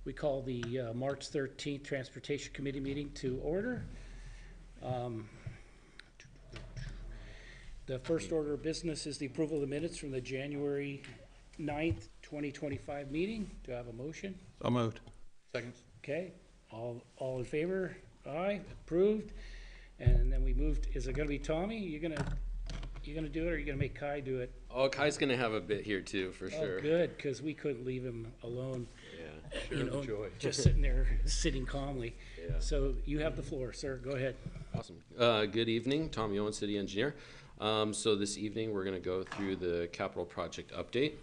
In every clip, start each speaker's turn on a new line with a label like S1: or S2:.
S1: We call the March 13th Transportation Committee meeting to order. Um, The first order of business is the approval of the minutes from the January 9th, 2025 meeting. Do I have a motion?
S2: So moved.
S3: Second.
S1: Okay, all in favor? Aye, approved. And then we moved, is it gonna be Tommy? You gonna do it, or you gonna make Kai do it?
S3: Oh, Kai's gonna have a bit here too, for sure.
S1: Oh, good, because we couldn't leave him alone,
S3: Yeah.
S1: you know,
S3: joy.
S1: just sitting there, sitting calmly.
S3: Yeah.
S1: So you have the floor, sir, go ahead.
S3: Awesome. Good evening, Tommy Owen, City Engineer. So this evening, we're gonna go through the capital project update.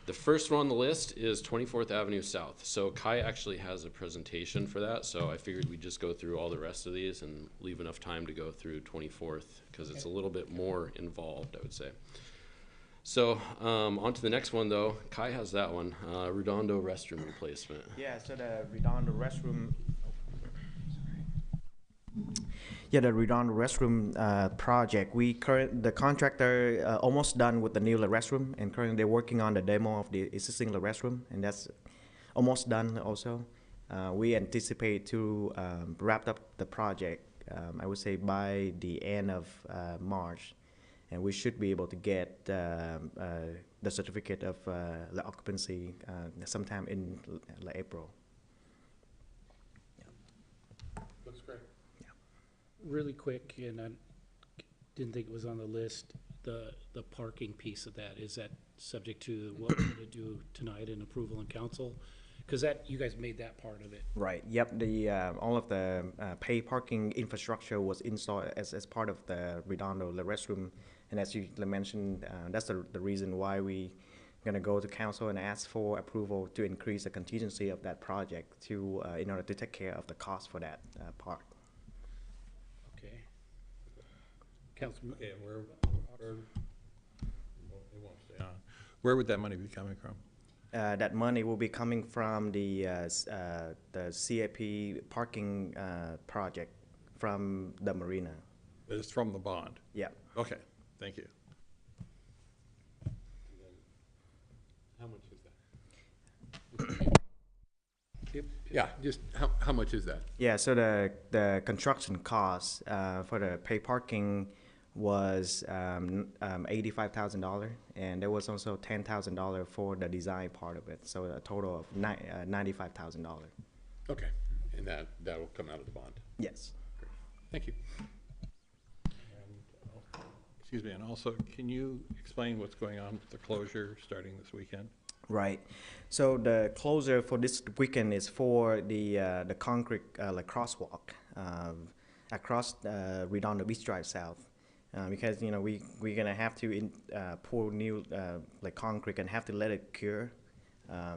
S3: The first one on the list is 24th Avenue South. So Kai actually has a presentation for that, so I figured we'd just go through all the rest of these and leave enough time to go through 24th, because it's a little bit more involved, I would say. So on to the next one, though. Kai has that one, Redondo restroom replacement.
S4: Yeah, so the Redondo restroom. Yeah, the Redondo restroom project. The contractor almost done with the new restroom, and currently they're working on the demo of the existing restroom, and that's almost done also. We anticipate to wrap up the project, I would say by the end of March, and we should be able to get the certificate of the occupancy sometime in April.
S2: Looks great.
S1: Really quick, and I didn't think it was on the list, the parking piece of that, is that subject to what we're gonna do tonight in approval in council? Because that, you guys made that part of it.
S4: Right. Yep. The all of the pay parking infrastructure was installed as part of the Redondo restroom, and as you mentioned, that's the reason why we gonna go to council and ask for approval to increase the contingency of that project to in order to take care of the cost for that part.
S1: Okay. Councilman,
S2: Okay, and where would that money be coming from?
S4: That money will be coming from the CIP parking project from the marina.
S2: It's from the bond.
S4: Yeah.
S2: Okay, thank you.
S5: How much is that?
S1: Yep.
S5: Yeah, just how much is that?
S4: Yeah, so the construction cost for the pay parking was $85,000, and there was also $10,000 for the design part of it, so a total of $95,000.
S5: Okay, and that will come out of the bond.
S4: Yes.
S5: Thank you.
S2: Excuse me, and also, can you explain what's going on with the closure starting this weekend?
S4: Right. So the closure for this weekend is for the concrete crosswalk across Redondo Beach Drive South. Because we're gonna have to pour new concrete and have to let it cure.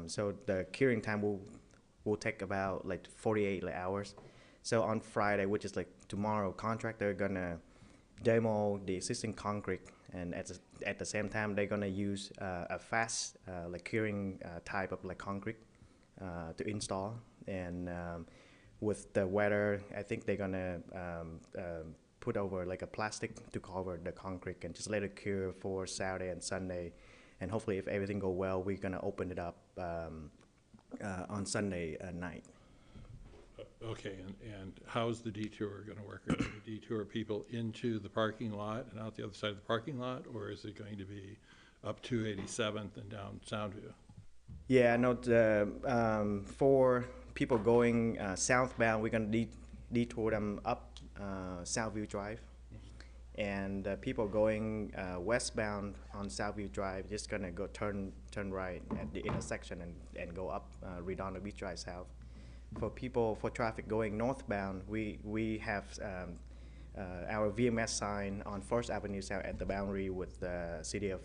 S4: So the curing time will take about 48 hours. So on Friday, which is tomorrow, contractor gonna demo the existing concrete, and at the same time they're gonna use a fast curing type of concrete to install. And with the weather, I think they're gonna put over a plastic to cover the concrete and just let it cure for Saturday and Sunday. And hopefully, if everything go well, we're gonna open it up on Sunday night.
S2: Okay, and how's the detour gonna work? Are you gonna detour people into the parking lot and out the other side of the parking lot, or is it going to be up to 87th and down Soundview?
S4: Yeah, no, for people going southbound, we're gonna detour them up Southview Drive, and people going westbound on Southview Drive just gonna go turn right at the intersection and go up Redondo Beach Drive South. For traffic going northbound, we have our VMS sign on First Avenue South at the boundary with the city of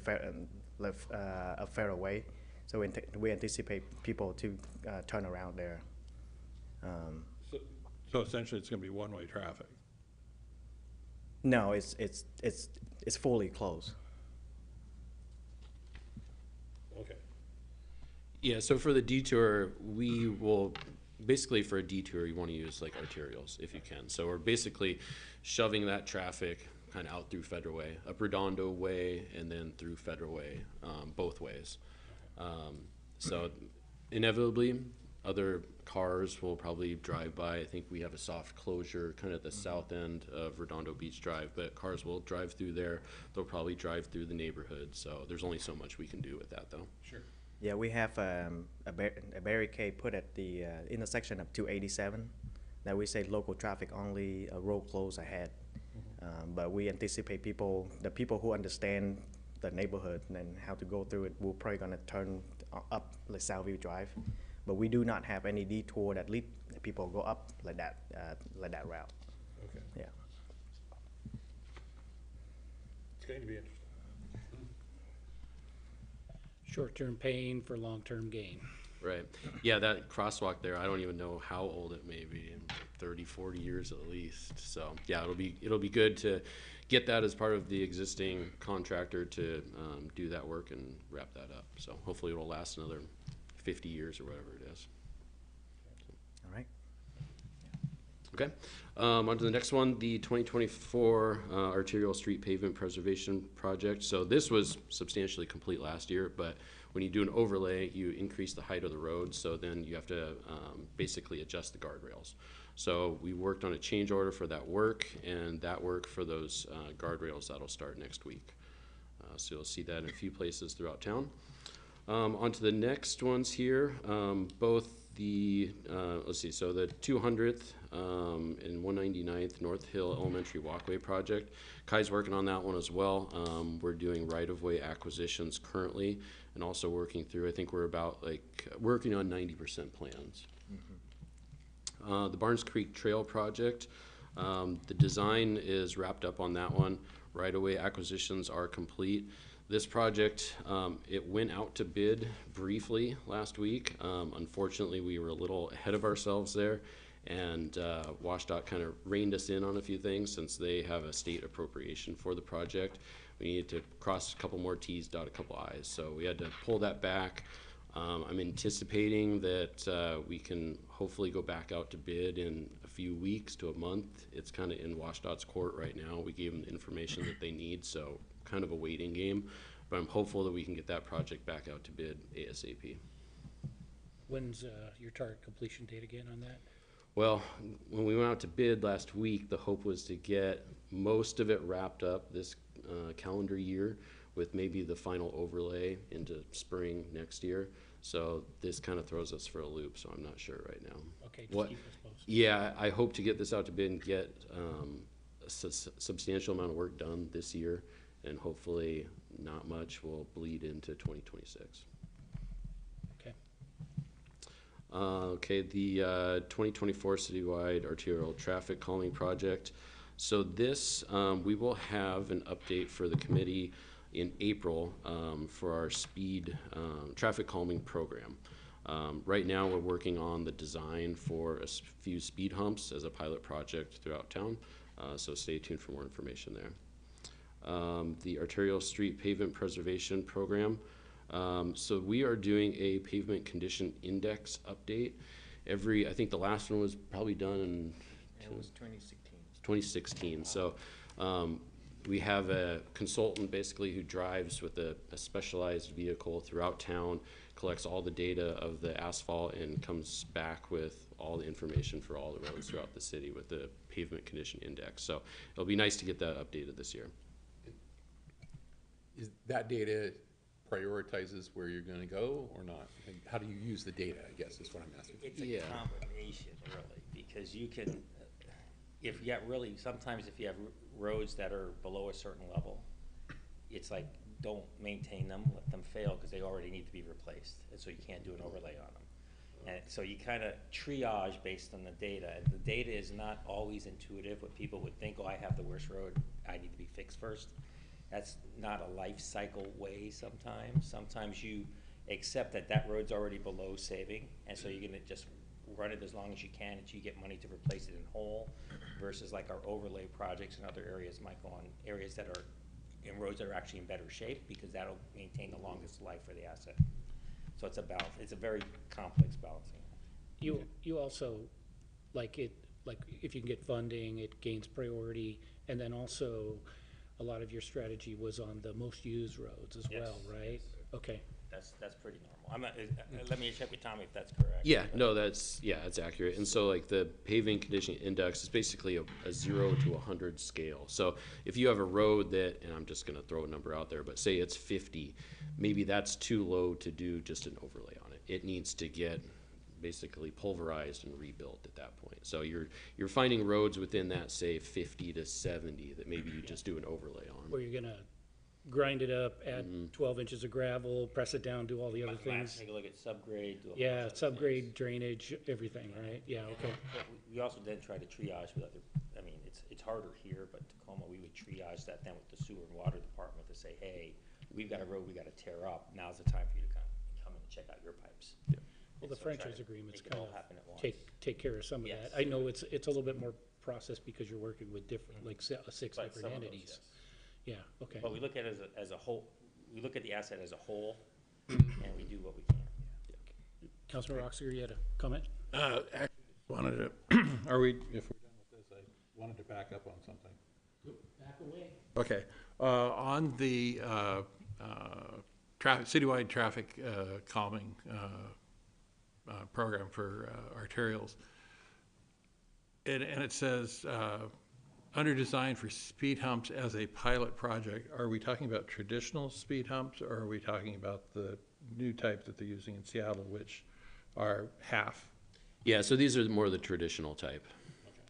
S4: Fairway. So we anticipate people to turn around there.
S2: So essentially, it's gonna be one-way traffic.
S4: No, it's fully closed.
S2: Okay.
S3: Yeah, so for the detour, we will, basically for a detour, you want to use arterials if you can. So we're basically shoving that traffic kind of out through Federal Way, up Redondo Way, and then through Federal Way, both ways. So inevitably, Other cars will probably drive by. I think we have a soft closure kind of at the south end of Redondo Beach Drive, but cars will drive through there. They'll probably drive through the neighborhood. So there's only so much we can do with that, though.
S5: Sure.
S4: Yeah, we have a barricade put at the intersection of 287 that we say local traffic only, road closed ahead. But we anticipate the people who understand the neighborhood and how to go through it will probably gonna turn up like Southview Drive. But we do not have any detour that lead people go up like that route.
S2: Okay.
S4: Yeah.
S5: It's going to be interesting.
S1: Short-term pain for long-term gain.
S3: Right. Yeah, that crosswalk there, I don't even know how old it may be, 30, 40 years at least. So yeah, it'll be good to get that as part of the existing contractor to do that work and wrap that up. So hopefully it'll last another 50 years or whatever it is.
S4: All right.
S3: Okay, on to the next one, the 2024 arterial street pavement preservation project. So this was substantially complete last year, but when you do an overlay, you increase the height of the road, so then you have to basically adjust the guardrails. So we worked on a change order for that work, and that work for those guardrails, that'll start next week. So you'll see that in a few places throughout town. On to the next ones here, both the, let's see, so the 200th and 199th North Hill Elementary Walkway Project. Kai's working on that one as well. We're doing right-of-way acquisitions currently and also working through, I think we're about working on 90% plans. The Barnes Creek Trail Project, the design is wrapped up on that one. Right-of-way acquisitions are complete. This project, it went out to bid briefly last week. Unfortunately, we were a little ahead of ourselves there, and WashDOT kind of reined us in on a few things since they have a state appropriation for the project. We needed to cross a couple more T's, dot a couple I's, so we had to pull that back. I'm anticipating that we can hopefully go back out to bid in a few weeks to a month. It's kind of in WashDOT's court right now. We gave them the information that they need, so kind of a waiting game, but I'm hopeful that we can get that project back out to bid ASAP.
S1: When's your target completion date again on that?
S3: Well, when we went out to bid last week, the hope was to get most of it wrapped up this calendar year with maybe the final overlay into spring next year. So this kind of throws us for a loop, so I'm not sure right now.
S1: Okay, just
S3: What?
S1: keep us posted.
S3: Yeah, I hope to get this out to bid and get a substantial amount of work done this year, and hopefully not much will bleed into 2026.
S1: Okay.
S3: Okay, the 2024 citywide arterial traffic calming project. So this, we will have an update for the committee in April for our speed traffic calming program. Right now, we're working on the design for a few speed humps as a pilot project throughout town, so stay tuned for more information there. The arterial street pavement preservation program. So we are doing a pavement condition index update. I think the last one was probably done in
S4: It was 2016.
S3: 2016. So we have a consultant basically who drives with a specialized vehicle throughout town, collects all the data of the asphalt, and comes back with all the information for all the roads throughout the city with the pavement condition index. So it'll be nice to get that updated this year.
S5: Is that data prioritizes where you're gonna go or not? And how do you use the data, I guess, is what I'm asking.
S6: It's a
S3: Yeah.
S6: combination, really, because you can, if you got really, sometimes if you have roads that are below a certain level, it's like, don't maintain them, let them fail, because they already need to be replaced, and so you can't do an overlay on them. And so you kind of triage based on the data, and the data is not always intuitive. What people would think, oh, I have the worst road, I need to be fixed first. That's not a life cycle way sometimes. Sometimes you accept that that road's already below saving, and so you're gonna just run it as long as you can until you get money to replace it in whole, versus like our overlay projects in other areas might go on areas that are in roads that are actually in better shape, because that'll maintain the longest life for the asset. So it's a balance. It's a very complex balancing.
S1: You also, like if you can get funding, it gains priority, and then also a lot of your strategy was on the most used roads as
S6: Yes.
S1: well, right? Okay,
S6: That's pretty normal. I'm not, let me check with Tommy if that's correct.
S3: Yeah, no, that's accurate. And so like the paving condition index is basically a 0 to 100 scale. So if you have a road that, and I'm just gonna throw a number out there, but say it's 50, maybe that's too low to do just an overlay on it. It needs to get basically pulverized and rebuilt at that point. So you're finding roads within that, say, 50 to 70 that maybe you just do an overlay on.
S1: Where you're gonna grind it up, add 12 inches of gravel, press it down, do all the other things.
S6: Take a look at subgrade. do a bunch
S1: Yeah,
S6: of other
S1: subgrade,
S6: things.
S1: drainage, everything, right? Yeah, okay.
S6: But we also then try to triage with other, I mean, it's harder here, but Tacoma, we would triage that then with the sewer and water department to say, hey, we've got a road we gotta tear up, now's the time for you to come in and check out your pipes.
S1: Well, the
S6: And so try
S1: franchise
S6: to
S1: agreements
S6: make it all
S1: kind of
S6: happen at once.
S1: take care of some of
S6: Yes.
S1: that. I know it's a little bit more process because you're working with different, like six
S6: But
S1: different
S6: some of those,
S1: entities.
S6: yes.
S1: Yeah, okay.
S6: But we look at it as a whole, we look at the asset as a whole, and we do what we can.
S1: Councilor Roxiger, you had a comment?
S2: Actually, wanted to, are we, if we're done with this, I wanted to back up on something.
S1: Back away.
S2: Okay, on the citywide traffic calming program for arterials, and it says, under design for speed humps as a pilot project, are we talking about traditional speed humps, or are we talking about the new type that they're using in Seattle, which are half?
S3: Yeah, so these are more the traditional type.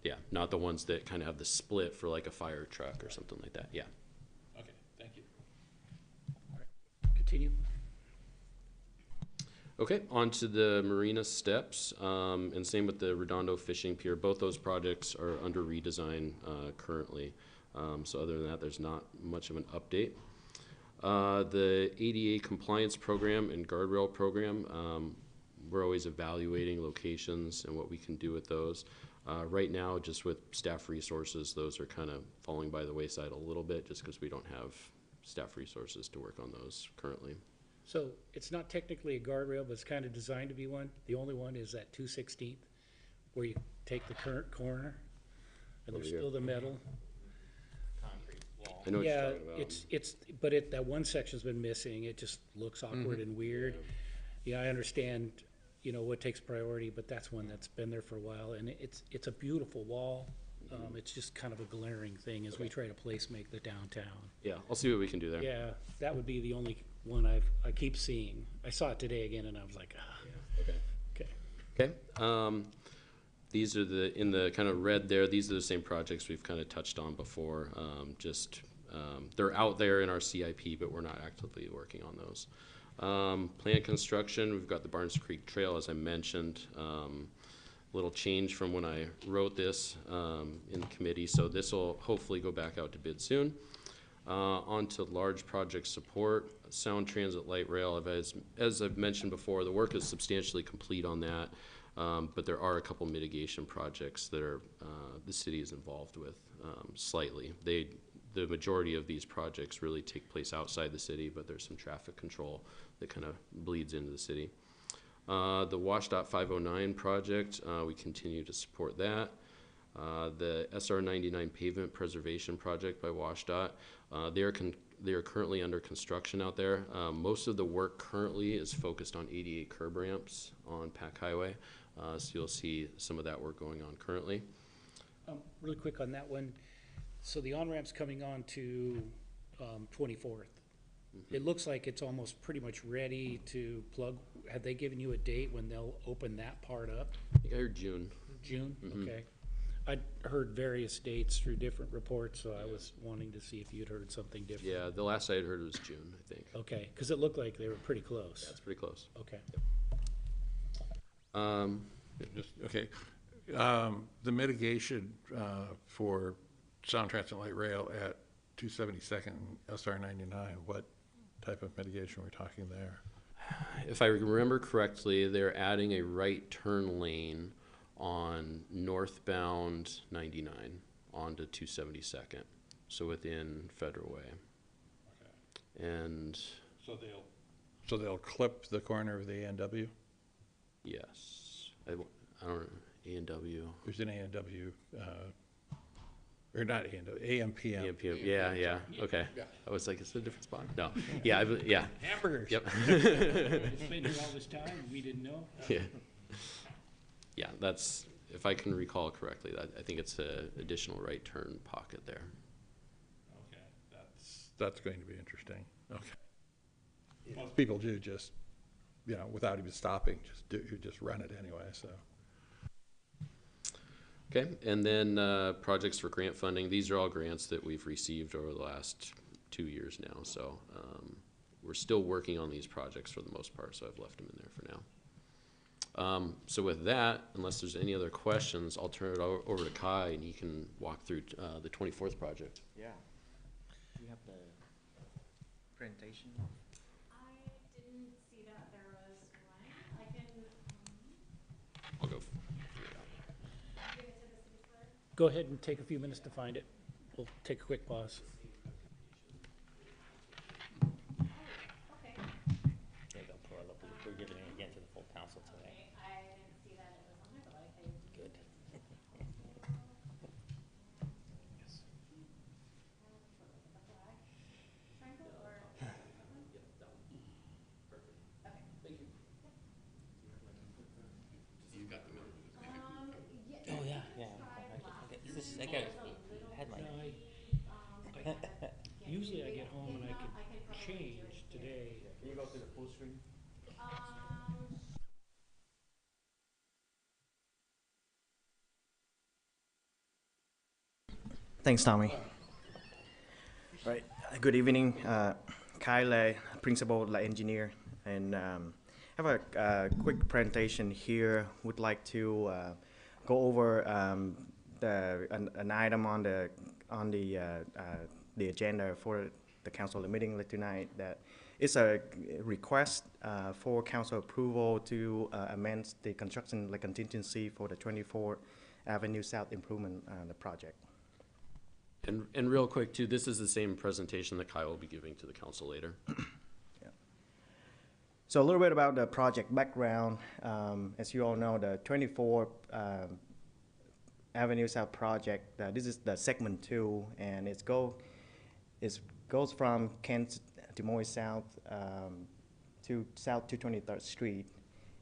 S3: Yeah, not the ones that kind of have the split for like a fire truck or something like that, yeah.
S2: Okay, thank you.
S1: Continue.
S3: Okay, on to the marina steps, and same with the Redondo Fishing Pier. Both those projects are under redesign currently. So other than that, there's not much of an update. The ADA compliance program and guardrail program, we're always evaluating locations and what we can do with those. Right now, just with staff resources, those are kind of falling by the wayside a little bit just because we don't have staff resources to work on those currently.
S1: So it's not technically a guardrail, but it's kind of designed to be one. The only one is that 216th, where you take the current corner, and there's
S3: Over here.
S1: still the metal.
S6: Concrete wall.
S3: I know what you're
S1: Yeah,
S3: talking about.
S1: but that one section's been missing. It just looks awkward and weird. Yeah, I understand, what takes priority, but that's one that's been there for a while, and it's a beautiful wall. It's just kind of a glaring thing as we try to place make the downtown.
S3: Yeah, I'll see what we can do there.
S1: Yeah, that would be the only one I keep seeing. I saw it today again, and I was like,
S3: Okay.
S1: okay.
S3: Okay, these are in the kind of red there, these are the same projects we've kind of touched on before. They're out there in our CIP, but we're not actively working on those. Planned construction, we've got the Barnes Creek Trail, as I mentioned. Little change from when I wrote this in committee, so this will hopefully go back out to bid soon. On to large project support, Sound Transit Light Rail. As I've mentioned before, the work is substantially complete on that, but there are a couple mitigation projects that the city is involved with slightly. The majority of these projects really take place outside the city, but there's some traffic control that kind of bleeds into the city. The WashDOT 509 project, we continue to support that. The SR 99 pavement preservation project by WashDOT, they are currently under construction out there. Most of the work currently is focused on ADA curb ramps on Pack Highway, so you'll see some of that work going on currently.
S1: Really quick on that one. So the on-ramp's coming on to 24th. It looks like it's almost pretty much ready to plug. Have they given you a date when they'll open that part up?
S3: I think I heard June.
S1: June? Okay. I'd heard various dates through different reports, so I was wanting to see if you'd heard something different.
S3: Yeah, the last I had heard was June, I think.
S1: Okay, because it looked like they were pretty close.
S3: That's pretty close.
S1: Okay.
S2: Okay. The mitigation for Sound Transit Light Rail at 272nd SR 99, what type of mitigation are we talking there?
S3: If I remember correctly, they're adding a right turn lane on northbound 99 onto 272nd, so within Federal Way. And
S2: So they'll clip the corner of the A&W?
S3: yes, I don't know, A&W.
S2: There's an A&W Or not AM, AM, PM.
S3: AM, PM. Yeah, okay.
S5: Yeah.
S3: I was like, is it a different spot? No, yeah, yeah,
S2: Hamburgers.
S3: yep.
S1: It's been here all this time, we didn't know?
S3: Yeah. Yeah, that's, if I can recall correctly, that, I think it's a additional right turn pocket there.
S2: Okay, that's going to be interesting. Okay. Most people do just, you know, without even stopping, just run it anyway, so.
S3: Okay, and then projects for grant funding. These are all grants that we've received over the last 2 years now. So we're still working on these projects for the most part, so I've left them in there for now. So with that, unless there's any other questions, I'll turn it over to Kai, and he can walk through the 24th project.
S4: Yeah. You have the presentation.
S7: I didn't see that there was one. I can,
S3: I'll go.
S7: give it to the city clerk.
S1: Go ahead and take a few minutes to find it. We'll take a quick pause.
S7: Okay.
S6: Yeah, don't pull it up. We're giving it again to the full council today.
S7: Okay, I didn't see that it was on there, but I can.
S6: Good.
S7: Triangle or? Yeah.
S6: Oh, yeah, yeah. I got it. I had my,
S1: Usually I get home and I can change today.
S4: Can you go to the full screen? Thanks, Tommy. Right. Good evening. Kai, principal engineer, and have a quick presentation here. Would like to go over an item on the agenda for the council meeting tonight. That is a request for council approval to amend the construction contingency for the 24th Avenue South improvement the project.
S3: And real quick too, this is the same presentation that Kai will be giving to the council later.
S4: So a little bit about the project background. As you all know, the 24th Avenue South project, this is the segment 2, and it goes from Kent to Moy South to South to 23rd Street.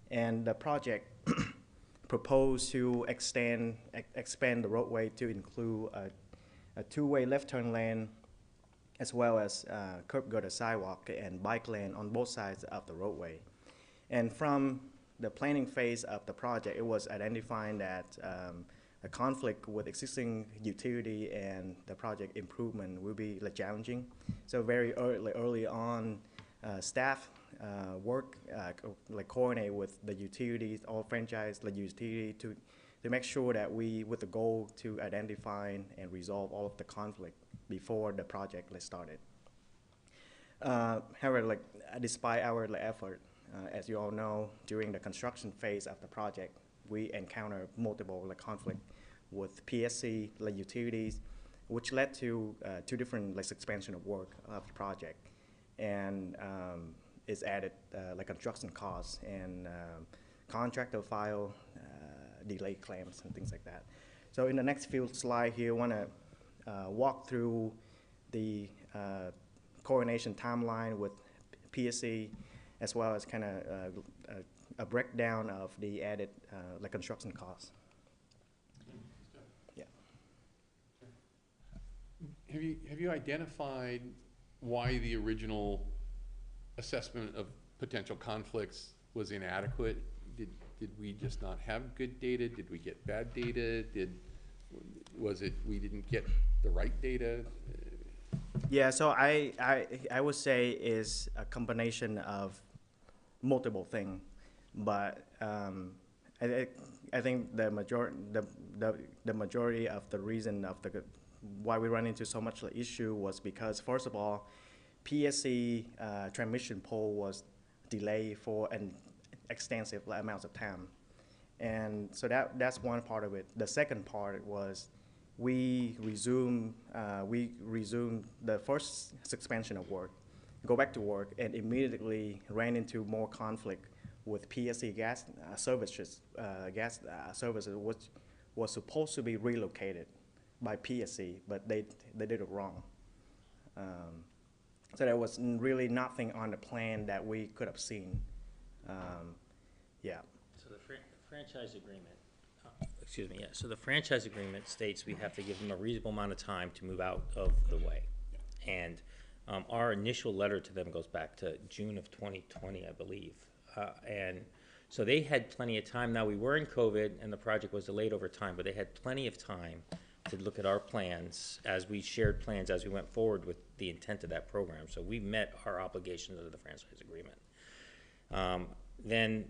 S4: And the project proposed to expand the roadway to include a two-way left turn lane, as well as curb gutter sidewalk and bike lane on both sides of the roadway. And from the planning phase of the project, it was identifying that a conflict with existing utility and the project improvement will be challenging. So very early on, staff work coordinate with the utilities, all franchise utility to make sure that with the goal to identify and resolve all of the conflict before the project started. However, despite our effort, as you all know, during the construction phase of the project, we encountered multiple conflict with PSC utilities, which led to 2 different expansion of work of the project, and it's added construction costs and contractor file delay claims and things like that. So in the next few slides here, I want to walk through the coordination timeline with PSC, as well as kind of a breakdown of the added construction costs. Yeah.
S5: Have you identified why the original assessment of potential conflicts was inadequate? Did we just not have good data? Did we get bad data? Was it we didn't get the right data?
S4: Yeah, so I would say is a combination of multiple things, but I think the majority of the reason of why we run into so much issue was because, first of all, PSC transmission pole was delayed for an extensive amounts of time, and so that's one part of it. The second part was we resumed the first expansion of work, go back to work, and immediately ran into more conflict with PSC gas services, which was supposed to be relocated by PSC, but they did it wrong. So there was really nothing on the plan that we could have seen. Yeah.
S6: So the franchise agreement, excuse me, yeah, so the franchise agreement states we have to give them a reasonable amount of time to move out of the way. And our initial letter to them goes back to June of 2020, I believe. And so they had plenty of time. Now, we were in COVID and the project was delayed over time, but they had plenty of time to look at our plans as we shared plans as we went forward with the intent of that program. So we met our obligations under the franchise agreement. Then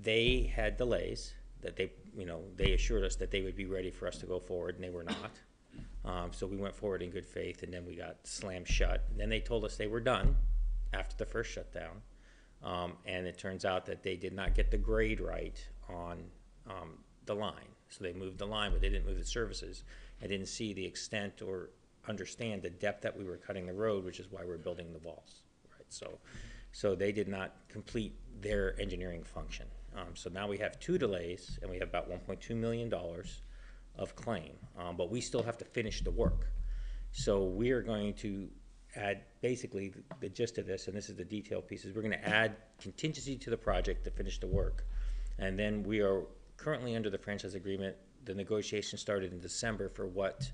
S6: they had delays that they assured us that they would be ready for us to go forward, and they were not. So we went forward in good faith, and then we got slammed shut. And then they told us they were done after the first shutdown. And it turns out that they did not get the grade right on the line. So they moved the line, but they didn't move the services. I didn't see the extent or understand the depth that we were cutting the road, which is why we're building the walls, right? So they did not complete their engineering function. So now we have 2 delays, and we have about $1.2 million of claim, but we still have to finish the work. So we are going to add, basically, the gist of this, and this is the detailed pieces, we're gonna add contingency to the project to finish the work. And then we are currently under the franchise agreement. The negotiation started in December for what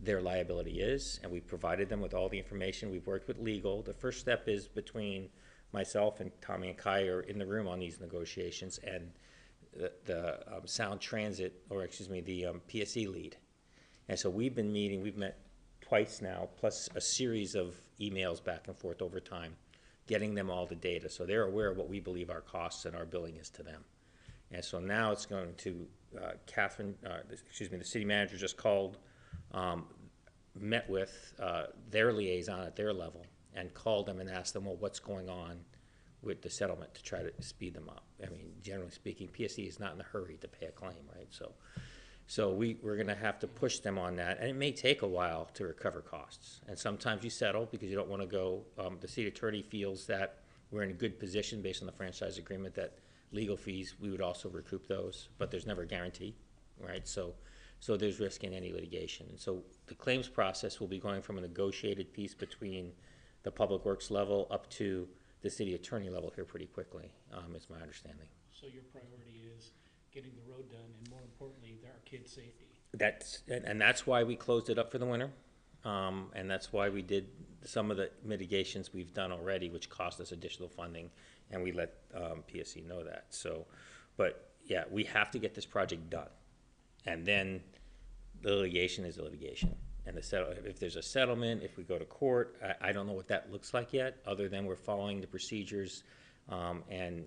S6: their liability is, and we provided them with all the information. We've worked with legal. The first step is between myself and Tommy and Kai are in the room on these negotiations, and the Sound Transit, or excuse me, the PSE lead. And so we've been meeting, we've met twice now, plus a series of emails back and forth over time, getting them all the data. So they're aware of what we believe our costs and our billing is to them. And so now it's going to, the city manager just called, met with their liaison at their level and called them and asked them, well, what's going on with the settlement to try to speed them up. I mean, generally speaking, PSE is not in a hurry to pay a claim, right? So we're gonna have to push them on that, and it may take a while to recover costs. And sometimes you settle because you don't wanna go, the city attorney feels that we're in a good position based on the franchise agreement that legal fees, we would also recoup those, but there's never a guarantee, right? So there's risk in any litigation. And so the claims process will be going from a negotiated piece between the public works level up to the city attorney level here pretty quickly, is my understanding.
S1: So your priority is getting the road done and more importantly, our kids' safety.
S3: That's why we closed it up for the winter. And that's why we did some of the mitigations we've done already, which cost us additional funding, and we let PSC know that. So, but yeah, we have to get this project done. And then the litigation is the litigation. And if there's a settlement, if we go to court, I don't know what that looks like yet, other than we're following the procedures and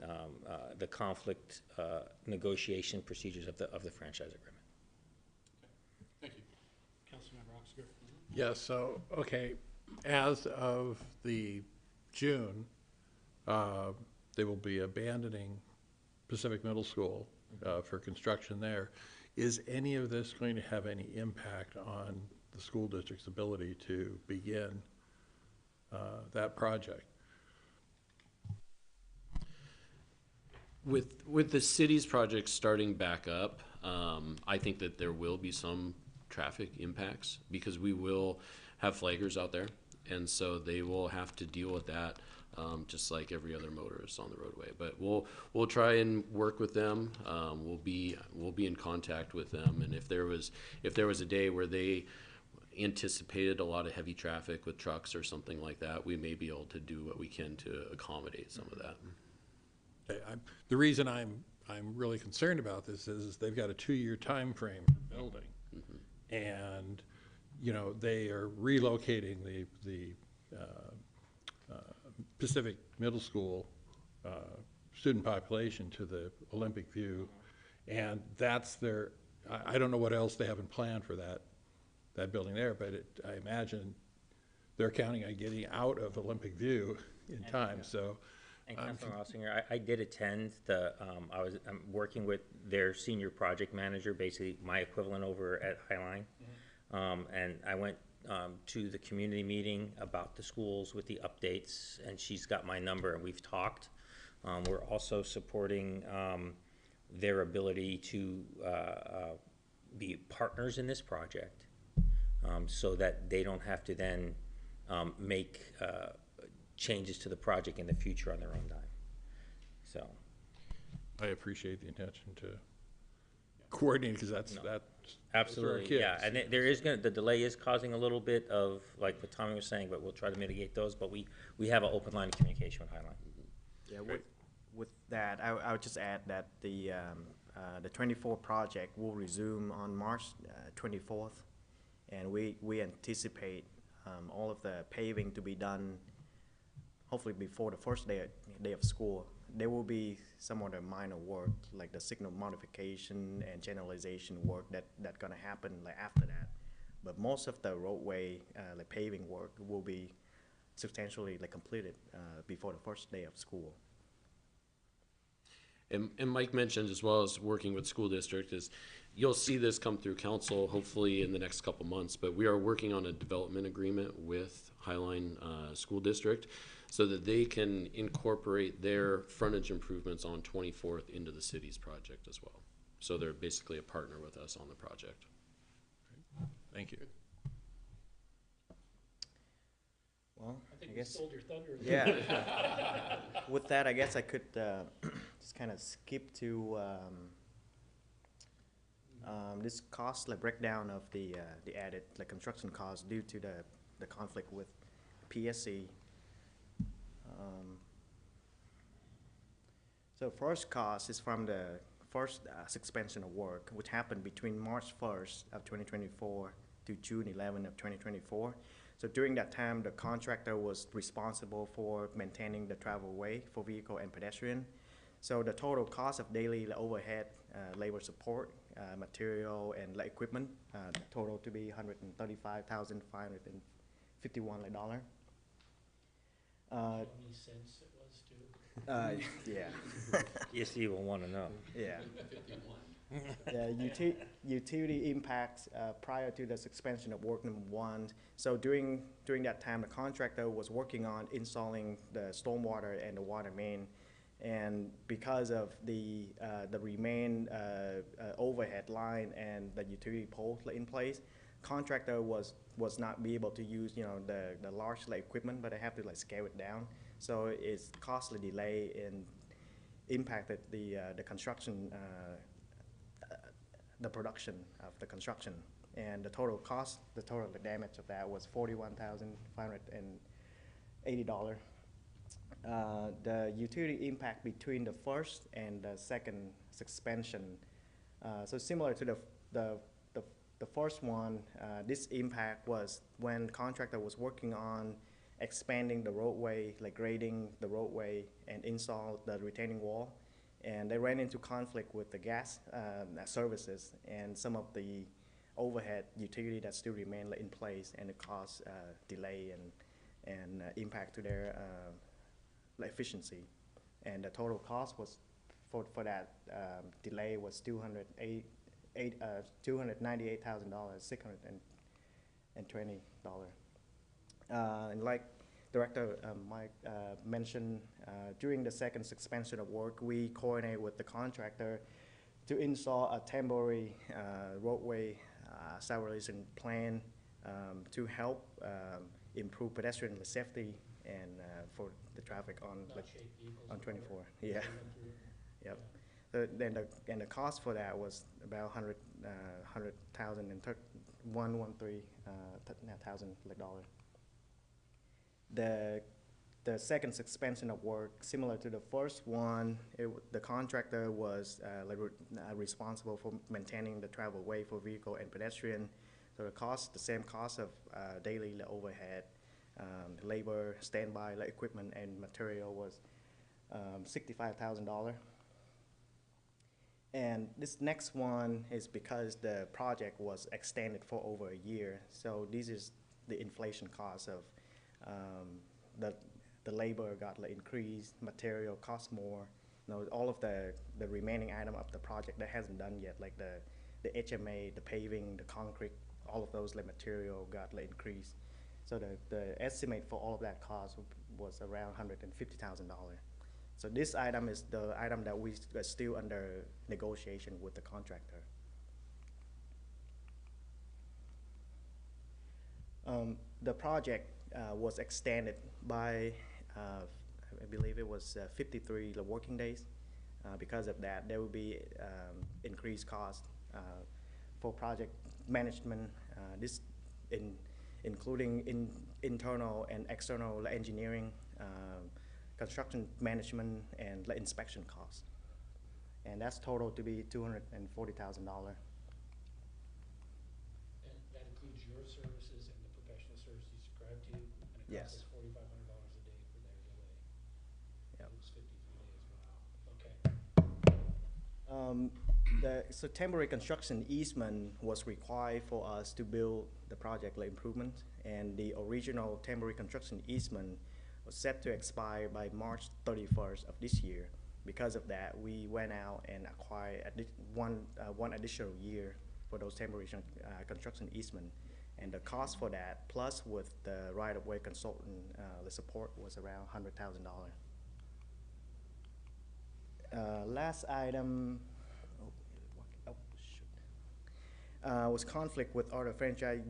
S3: the conflict negotiation procedures of the franchise agreement.
S5: Thank you.
S1: Councilmember Oxgaard.
S2: Yeah, so, okay, as of the June, they will be abandoning Pacific Middle School for construction there. Is any of this going to have any impact on the school district's ability to begin that project?
S3: With the city's project starting back up, I think that there will be some traffic impacts because we will have flaggers out there, and so they will have to deal with that just like every other motorist on the roadway. But we'll try and work with them. We'll be in contact with them, and if there was a day where they anticipated a lot of heavy traffic with trucks or something like that, we may be able to do what we can to accommodate some of that.
S2: Okay, the reason I'm really concerned about this is they've got a 2-year time frame for building, and they are relocating the Pacific Middle School student population to the Olympic View, and that's their. I don't know what else they haven't planned for that building there, but I imagine they're counting on getting out of Olympic View in time. So.
S6: And Councilor Ossinger, I did attend I'm working with their senior project manager, basically my equivalent over at Highline. And I went to the community meeting about the schools with the updates, and she's got my number and we've talked. We're also supporting their ability to be partners in this project so that they don't have to then make changes to the project in the future on their own dime. So,
S2: I appreciate the intention to coordinate, because that's,
S6: No.
S2: those are our
S6: absolutely, yeah,
S2: kids.
S6: and there is the delay is causing a little bit of, like what Tommy was saying, but we'll try to mitigate those, but we have an open line of communication with Highline.
S4: Yeah,
S2: Great.
S4: with that, I would just add that the 24 project will resume on March 24th, and we anticipate all of the paving to be done hopefully before the first day of school. There will be some other minor work, like the signal modification and channelization work that gonna happen like after that. But most of the roadway, like paving work will be substantially like completed before the first day of school.
S3: And Mike mentioned, as well as working with school district, is you'll see this come through council hopefully in the next couple months, but we are working on a development agreement with Highline School District so that they can incorporate their frontage improvements on 24th into the city's project as well. So they're basically a partner with us on the project.
S2: Thank you.
S4: Well,
S1: I think
S4: I
S1: we
S4: guess,
S1: stole your thunder.
S4: yeah. With that, I guess I could just kind of skip to this cost, like breakdown of the added like construction costs due to the conflict with PSC. So first cost is from the first suspension of work, which happened between March 1st of 2024 to June 11 of 2024. So during that time, the contractor was responsible for maintaining the travel way for vehicle and pedestrian. So the total cost of daily overhead, labor support, material, and equipment total to be $135,551.
S1: How many cents it was too?
S4: Yeah.
S6: ESC will wanna know.
S4: Yeah. Yeah, utility impacts prior to the suspension of work number one. So during that time, the contractor was working on installing the stormwater and the water main. And because of the remain overhead line and the utility pole in place, contractor was not be able to use, the large equipment, but they have to scale it down. So it's costly delay and impacted the construction, the production of the construction. And the total cost, the total damage of that was $41,580. The utility impact between the first and the second suspension, so similar to the first one, this impact was when contractor was working on expanding the roadway, like grading the roadway and install the retaining wall. And they ran into conflict with the gas services and some of the overhead utility that still remain in place, and it caused delay and impact to their efficiency. And the total cost was for that delay was $298,620. And like Director Mike mentioned, during the second suspension of work, we coordinate with the contractor to install a temporary roadway stabilization plan to help improve pedestrian safety and for the traffic on 24. Yeah. Yep. So then the cost for that was about $113,000. The second suspension of work, similar to the first one, the contractor was responsible for maintaining the travel way for vehicle and pedestrian. So the same cost of daily overhead, labor, standby, equipment, and material was $65,000. And this next one is because the project was extended for over a year. So this is the inflation cost of the labor got increased, material cost more. All of the remaining item of the project that hasn't done yet, like the HMA, the paving, the concrete, all of those material got increased. So the estimate for all of that cost was around $150,000. So this item is the item that we are still under negotiation with the contractor. The project was extended by, I believe it was 53 working days. Because of that, there will be increased cost for project management. This including internal and external engineering, construction management, and inspection costs. And that's total to be $240,000.
S1: And that includes your services and the professional services you described to, and it
S4: Yes.
S1: costs us $4,500 a day for their delay.
S4: Yep.
S1: It was 53 days, wow, okay.
S4: So temporary construction easement was required for us to build the project improvement, and the original temporary construction easement was set to expire by March 31st of this year. Because of that, we went out and acquired one additional year for those temporary construction easement. And the cost for that, plus with the right-of-way consultant, the support was around $100,000. Last item, was conflict with other franchise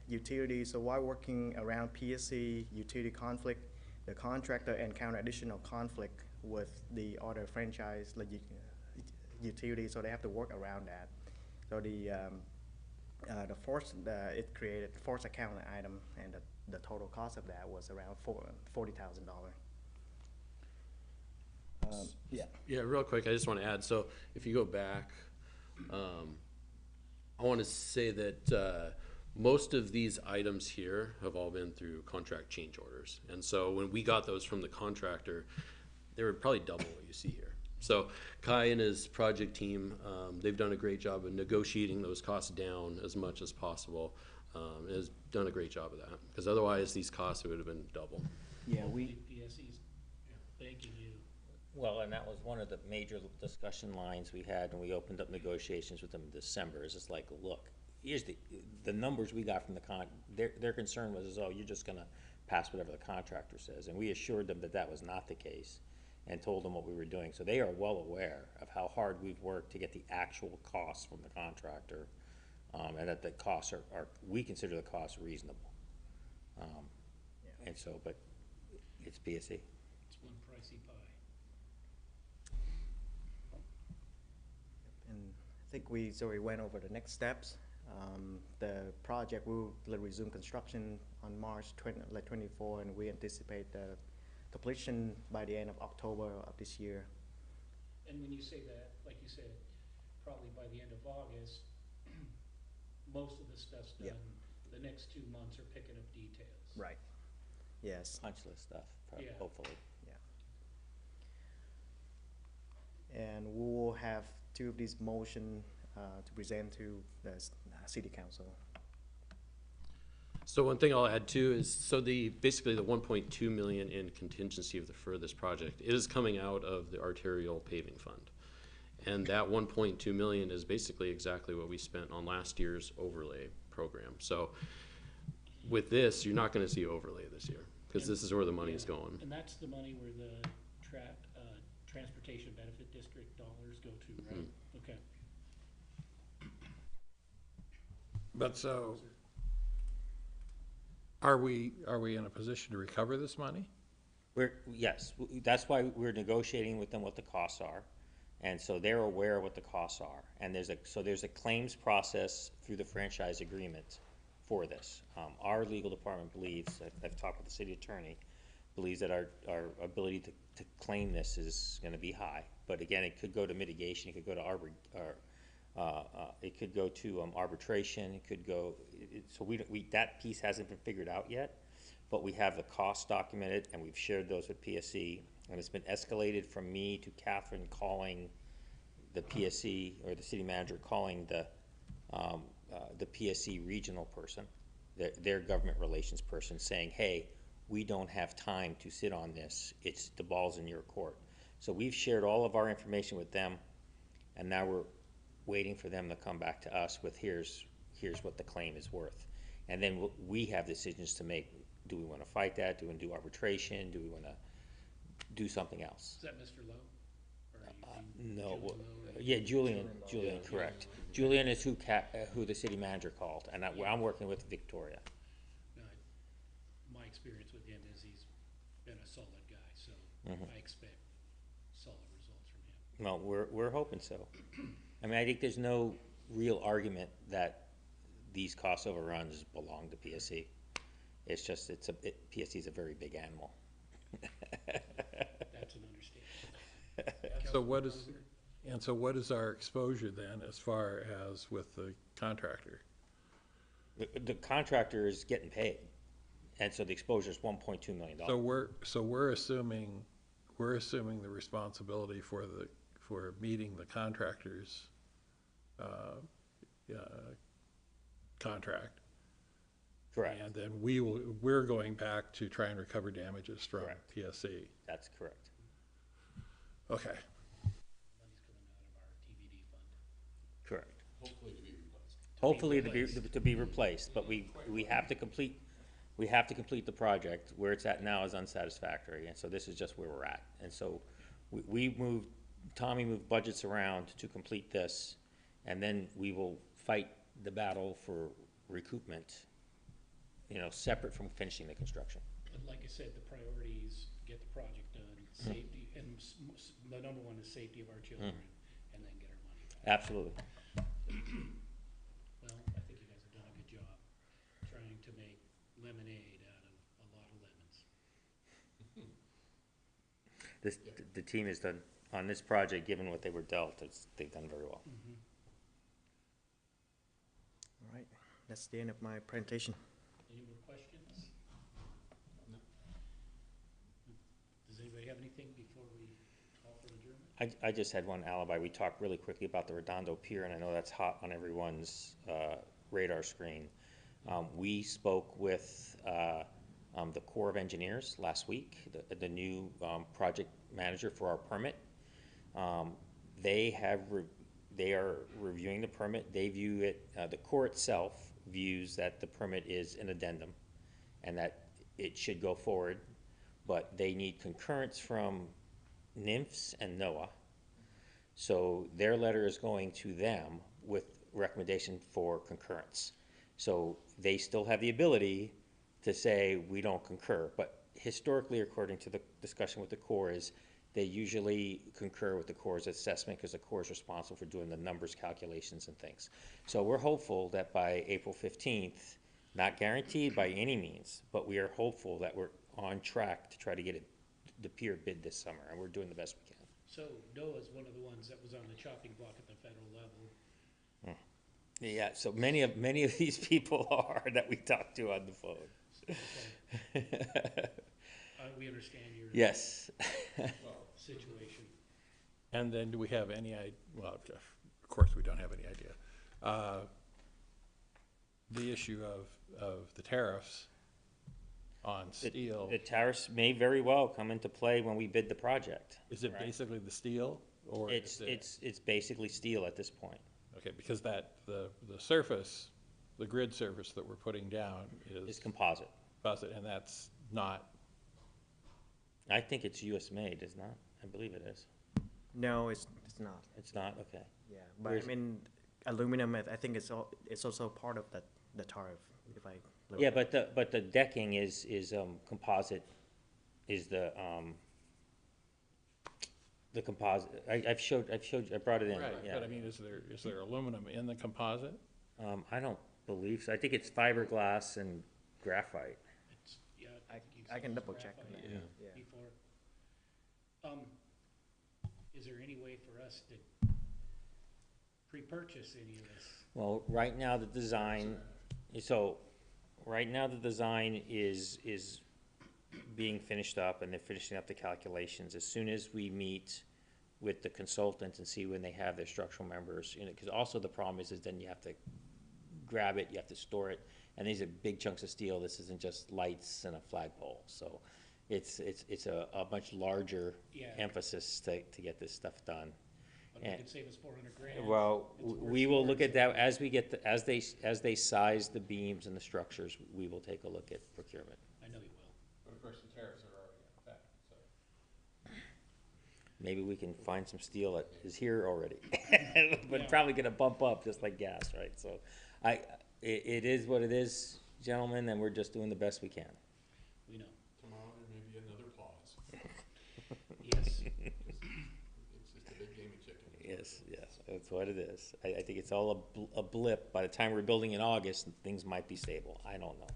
S4: utilities. So while working around PSC utility conflict, the contractor encountered additional conflict with the other franchise utilities, so they have to work around that. So it created a forced accounting item, and the total cost of that was around $40,000. Yeah.
S3: Yeah, real quick, I just want to add, so if you go back, I want to say that most of these items here have all been through contract change orders. And so when we got those from the contractor, they were probably double what you see here. So Kai and his project team, they've done a great job of negotiating those costs down as much as possible. And has done a great job of that, because otherwise these costs would have been double.
S4: Yeah,
S1: PSC's thanking you.
S6: Well, and that was one of the major discussion lines we had when we opened up negotiations with them in December, is it's like, look, here's the numbers we got from their concern was, oh, you're just gonna pass whatever the contractor says. And we assured them that that was not the case and told them what we were doing. So they are well aware of how hard we've worked to get the actual costs from the contractor, and that the costs are we consider the costs reasonable. And so, but it's PSC.
S1: It's one pricey pie.
S4: And I think we went over the next steps. The project will resume construction on March 24, and we anticipate the completion by the end of October of this year.
S1: And when you say that, like you said, probably by the end of August, most of the stuff's done.
S4: Yep.
S1: The next 2 months are picking up details.
S4: Right. Yes.
S6: Punch list stuff,
S1: Yeah.
S6: hopefully.
S4: And we will have 2 of these motion to present to the city council.
S3: So one thing I'll add too is, so basically the 1.2 million in contingency for this project is coming out of the arterial paving fund. And that 1.2 million is basically exactly what we spent on last year's overlay program. So with this, you're not gonna see overlay this year, because this is where the money is going.
S1: And that's the money where the transportation benefit district dollars go to, right? Okay.
S2: But so, are we in a position to recover this money?
S6: Yes, that's why we're negotiating with them what the costs are. And so they're aware of what the costs are. And there's a claims process through the franchise agreement for this. Our legal department believes, I've talked with the city attorney, believes that our ability to claim this is gonna be high. But again, it could go to mitigation, it could go to arbitration, it could go, so that piece hasn't been figured out yet, but we have the costs documented, and we've shared those with PSC, and it's been escalated from me to Catherine calling the PSC, or the city manager calling the PSC regional person, their government relations person, saying, hey, we don't have time to sit on this, the ball's in your court. So we've shared all of our information with them, and now we're waiting for them to come back to us with here's what the claim is worth. And then we have decisions to make. Do we want to fight that? Do we want to do arbitration? Do we want to do something else?
S1: Is that Mr. Lowe? Or are you
S6: No,
S1: Julie
S6: well,
S1: Lowe, or-
S6: yeah, Julian, correct. Julian is who the city manager called, and I'm working with Victoria.
S1: Gotcha. experience with him is he's been a solid guy, so I expect solid results from him.
S6: Well, we're hoping so. I mean, I think there's no real argument that these cost overruns belong to PSC. It's just, PSC is a very big animal.
S1: That's an understatement.
S2: So what is, and so what is our exposure then as far as with the contractor?
S6: The contractor is getting paid, and so the exposure is $1.2 million.
S2: So we're assuming the responsibility for meeting the contractor's, contract.
S6: Correct,
S2: And then we're going back to try and recover damages from
S6: Correct.
S2: PSC.
S6: that's correct.
S2: Okay.
S1: Money's coming out of our TBD fund.
S6: Correct.
S5: Hopefully to be replaced.
S6: Hopefully to be replaced, but we have to complete the project. Where it's at now is unsatisfactory, and so this is just where we're at. And so Tommy moved budgets around to complete this, and then we will fight the battle for recoupment, separate from finishing the construction.
S1: But like I said, the priorities, get the project done, safety, and the number one is safety of our children, and then get our money back.
S6: Absolutely.
S1: Well, I think you guys have done a good job trying to make lemonade out of a lot of lemons.
S6: The team has done, on this project, given what they were dealt, they've done very well.
S4: All right, that's the end of my presentation.
S1: Any more questions? Does anybody have anything before we call for adjournment?
S6: I just had one alibi. We talked really quickly about the Redondo Pier, and I know that's hot on everyone's radar screen. We spoke with the Corps of Engineers last week, the new project manager for our permit. They are reviewing the permit. They view it, the Corps itself views that the permit is an addendum and that it should go forward, but they need concurrence from NIMFS and NOAA. So their letter is going to them with recommendation for concurrence. So they still have the ability to say, we don't concur, but historically, according to the discussion with the Corps, is they usually concur with the Corps' assessment because the Corps is responsible for doing the numbers, calculations, and things. So we're hopeful that by April 15th, not guaranteed by any means, but we are hopeful that we're on track to try to get the pier bid this summer, and we're doing the best we can.
S1: So NOAA's one of the ones that was on the chopping block at the federal level.
S6: Yeah, so many of these people are that we talk to on the phone.
S1: We understand your
S6: Yes.
S1: situation.
S2: And then do we have any well, of course, we don't have any idea. The issue of the tariffs on steel,
S6: The tariffs may very well come into play when we bid the project.
S2: is it
S6: right?
S2: basically the steel or? is it-
S6: It's basically steel at this point.
S2: Okay, because the surface, the grid surface that we're putting down
S6: It's
S2: is
S6: composite.
S2: composite, and that's not,
S6: I think it's US made, is not? I believe it is.
S4: No, it's not.
S6: It's not? Okay.
S4: Yeah, but
S6: Where's
S4: I mean, aluminum, I think it's also part of the tariff, if I. look.
S6: Yeah, but the decking is composite, is the composite. I showed, I brought it in,
S2: right,
S6: yeah.
S2: but I mean, is there aluminum in the composite?
S6: I don't believe so. I think it's fiberglass and graphite.
S1: It's, yeah,
S4: I-
S1: think you
S4: I
S1: said
S4: can
S1: it's
S4: double check
S1: graphite
S4: on that. Yeah.
S1: Before. Is there any way for us to pre-purchase any of this?
S6: Well, right now, the design is being finished up, and they're finishing up the calculations. As soon as we meet with the consultant and see when they have their structural members, because also the problem is then you have to grab it, you have to store it, and these are big chunks of steel. This isn't just lights and a flagpole, so it's a much larger
S1: Yeah.
S6: emphasis to get this stuff done.
S1: But we
S6: And-
S1: could save us 400 grand.
S6: Well,
S1: It's worth
S6: we will
S1: more.
S6: look at that as we get, as they size the beams and the structures, we will take a look at procurement.
S1: I know you will.
S2: But of course, the tariffs are already in effect, so.
S6: Maybe we can find some steel that is here already, but
S1: Yeah.
S6: probably gonna bump up just like gas, right? So it is what it is, gentlemen, and we're just doing the best we can.
S1: we know.
S5: Tomorrow there may be another pause.
S1: Yes.
S5: It's just a big game of chicken.
S6: Yes, yes, that's what it is. I think it's all a blip. By the time we're building in August, things might be stable. I don't know.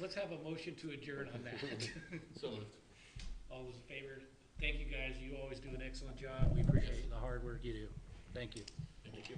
S1: Let's have a motion to adjourn on that.
S5: So moved.
S1: All those in favor? Thank you, guys. You always do an excellent job. We appreciate the hard work you do. Thank you.
S5: Thank you.